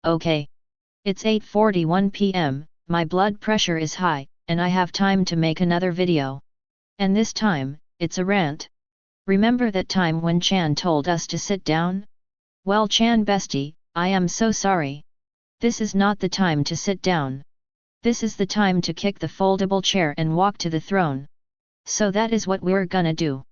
Okay. It's 8:41 p.m, my blood pressure is high, and I have time to make another video. And this time, it's a rant. Remember that time when Chan told us to sit down? Well, Chan bestie, I am so sorry. This is not the time to sit down. This is the time to kick the foldable chair and walk to the throne. So that is what we're gonna do.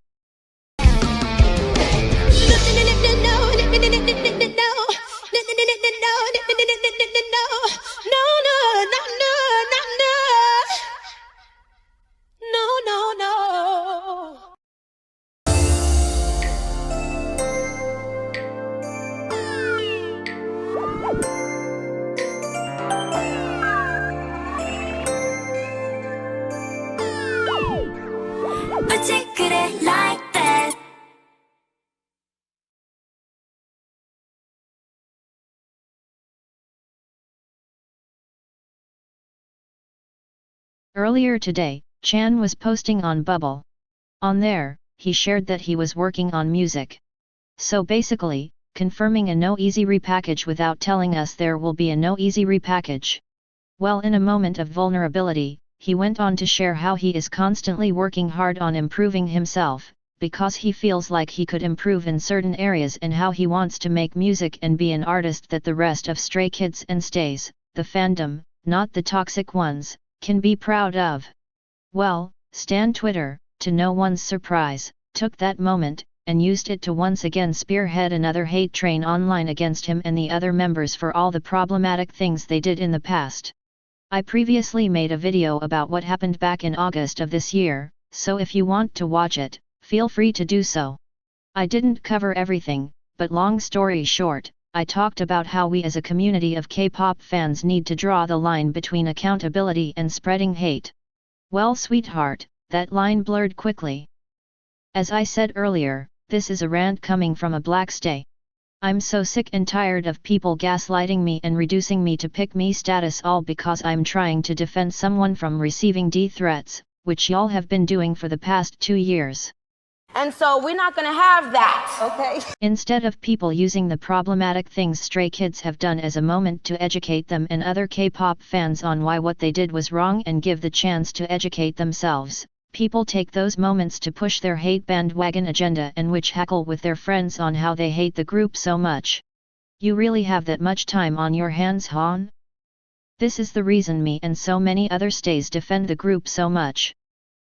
Like that. Earlier today, Chan was posting on Bubble. On there, he shared that he was working on music. So basically, confirming a no easy repackage without telling us there will be a no easy repackage. Well, in a moment of vulnerability, he went on to share how he is constantly working hard on improving himself, because he feels like he could improve in certain areas, and how he wants to make music and be an artist that the rest of Stray Kids and Stays, the fandom, not the toxic ones, can be proud of. Well, Stan Twitter, to no one's surprise, took that moment, and used it to once again spearhead another hate train online against him and the other members for all the problematic things they did in the past. I previously made a video about what happened back in August of this year, so if you want to watch it, feel free to do so. I didn't cover everything, but long story short, I talked about how we as a community of K-pop fans need to draw the line between accountability and spreading hate. Well, sweetheart, that line blurred quickly. As I said earlier, this is a rant coming from a black stay. I'm so sick and tired of people gaslighting me and reducing me to pick me status, all because I'm trying to defend someone from receiving threats, which y'all have been doing for the past 2 years. And so we're not gonna have that, okay? Instead of people using the problematic things Stray Kids have done as a moment to educate them and other K-pop fans on why what they did was wrong and give the chance to educate themselves, people take those moments to push their hate bandwagon agenda and which hackle with their friends on how they hate the group so much. You really have that much time on your hands, Han? This is the reason me and so many other stays defend the group so much.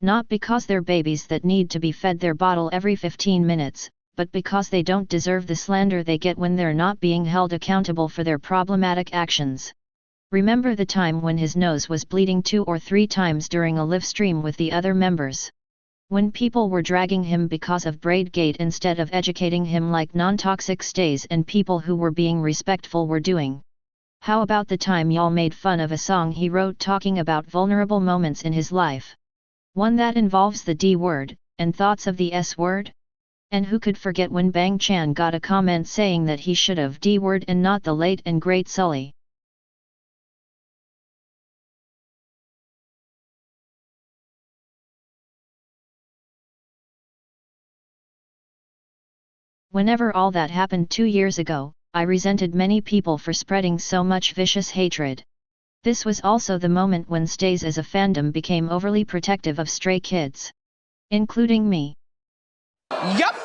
Not because they're babies that need to be fed their bottle every 15 minutes, but because they don't deserve the slander they get when they're not being held accountable for their problematic actions. Remember the time when his nose was bleeding 2 or 3 times during a live stream with the other members? When people were dragging him because of Braidgate instead of educating him like non-toxic stays and people who were being respectful were doing? How about the time y'all made fun of a song he wrote talking about vulnerable moments in his life? One that involves the D word, and thoughts of the S word? And who could forget when Bang Chan got a comment saying that he should have D word and not the late and great Sully? Whenever all that happened 2 years ago, I resented many people for spreading so much vicious hatred. This was also the moment when Stays as a fandom became overly protective of Stray Kids. Including me. Yup.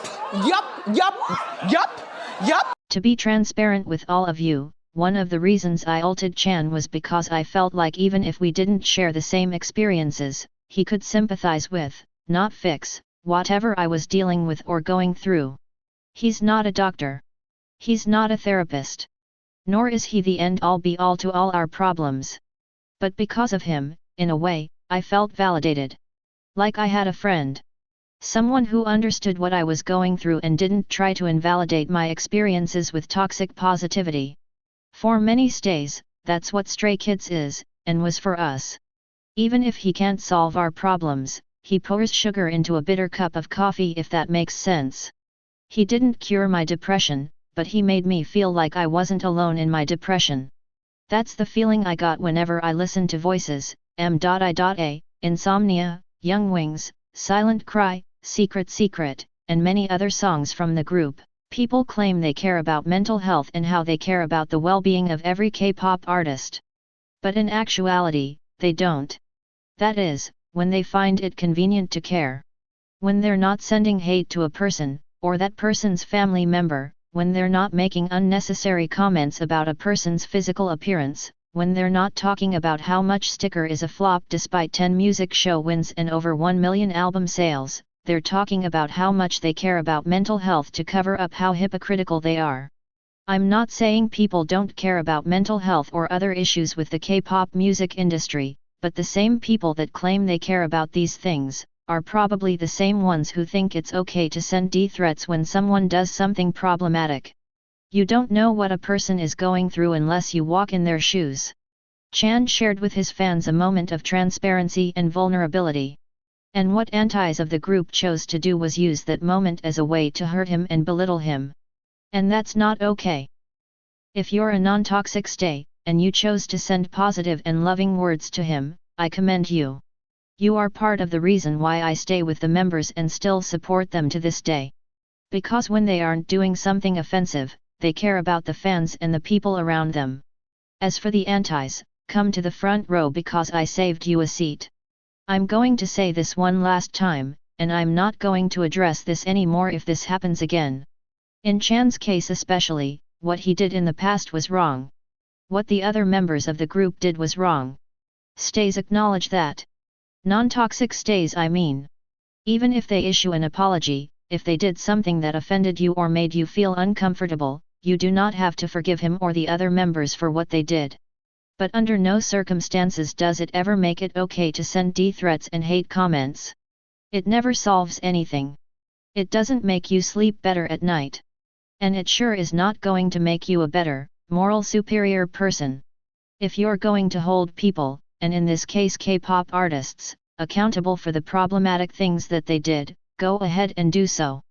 To be transparent with all of you, one of the reasons I ulted Chan was because I felt like even if we didn't share the same experiences, he could sympathize with, not fix, whatever I was dealing with or going through. He's not a doctor. He's not a therapist. Nor is he the end-all be-all to all our problems. But because of him, in a way, I felt validated. Like I had a friend. Someone who understood what I was going through and didn't try to invalidate my experiences with toxic positivity. For many stays, that's what Stray Kids is, and was for us. Even if he can't solve our problems, he pours sugar into a bitter cup of coffee, if that makes sense. He didn't cure my depression, but he made me feel like I wasn't alone in my depression. That's the feeling I got whenever I listened to Voices, M.I.A, Insomnia, Young Wings, Silent Cry, Secret, and many other songs from the group, People claim they care about mental health and how they care about the well-being of every K-pop artist. But in actuality, they don't. That is, when they find it convenient to care. When they're not sending hate to a person, or that person's family member, when they're not making unnecessary comments about a person's physical appearance, when they're not talking about how much Sticker is a flop despite 10 music show wins and over 1 million album sales, they're talking about how much they care about mental health to cover up how hypocritical they are. I'm not saying people don't care about mental health or other issues with the K-pop music industry, but the same people that claim they care about these things, are probably the same ones who think it's okay to send death threats when someone does something problematic. You don't know what a person is going through unless you walk in their shoes. Chan shared with his fans a moment of transparency and vulnerability. And what antis of the group chose to do was use that moment as a way to hurt him and belittle him. And that's not okay. If you're a non-toxic stay, and you chose to send positive and loving words to him, I commend you. You are part of the reason why I stay with the members and still support them to this day. Because when they aren't doing something offensive, they care about the fans and the people around them. As for the antis, come to the front row because I saved you a seat. I'm going to say this one last time, and I'm not going to address this anymore if this happens again. In Chan's case especially, what he did in the past was wrong. What the other members of the group did was wrong. Stays acknowledge that. Non-toxic stays I mean. Even if they issue an apology, if they did something that offended you or made you feel uncomfortable, you do not have to forgive him or the other members for what they did. But under no circumstances does it ever make it okay to send death threats and hate comments. It never solves anything. It doesn't make you sleep better at night. And it sure is not going to make you a better, moral superior person. If you're going to hold people, and in this case K-pop artists, accountable for the problematic things that they did, go ahead and do so.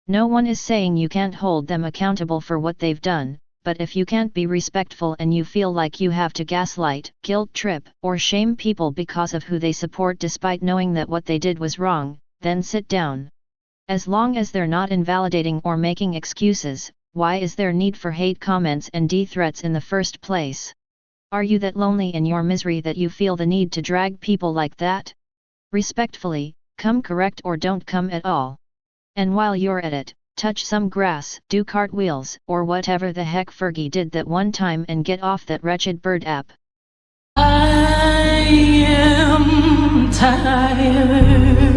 No one is saying you can't hold them accountable for what they've done, but if you can't be respectful and you feel like you have to gaslight, guilt trip, or shame people because of who they support despite knowing that what they did was wrong, then sit down. As long as they're not invalidating or making excuses, why is there need for hate comments and death threats in the first place? Are you that lonely in your misery that you feel the need to drag people like that? Respectfully, come correct or don't come at all. And while you're at it, touch some grass, do cartwheels, or whatever the heck Fergie did that one time and get off that wretched bird app. I am tired.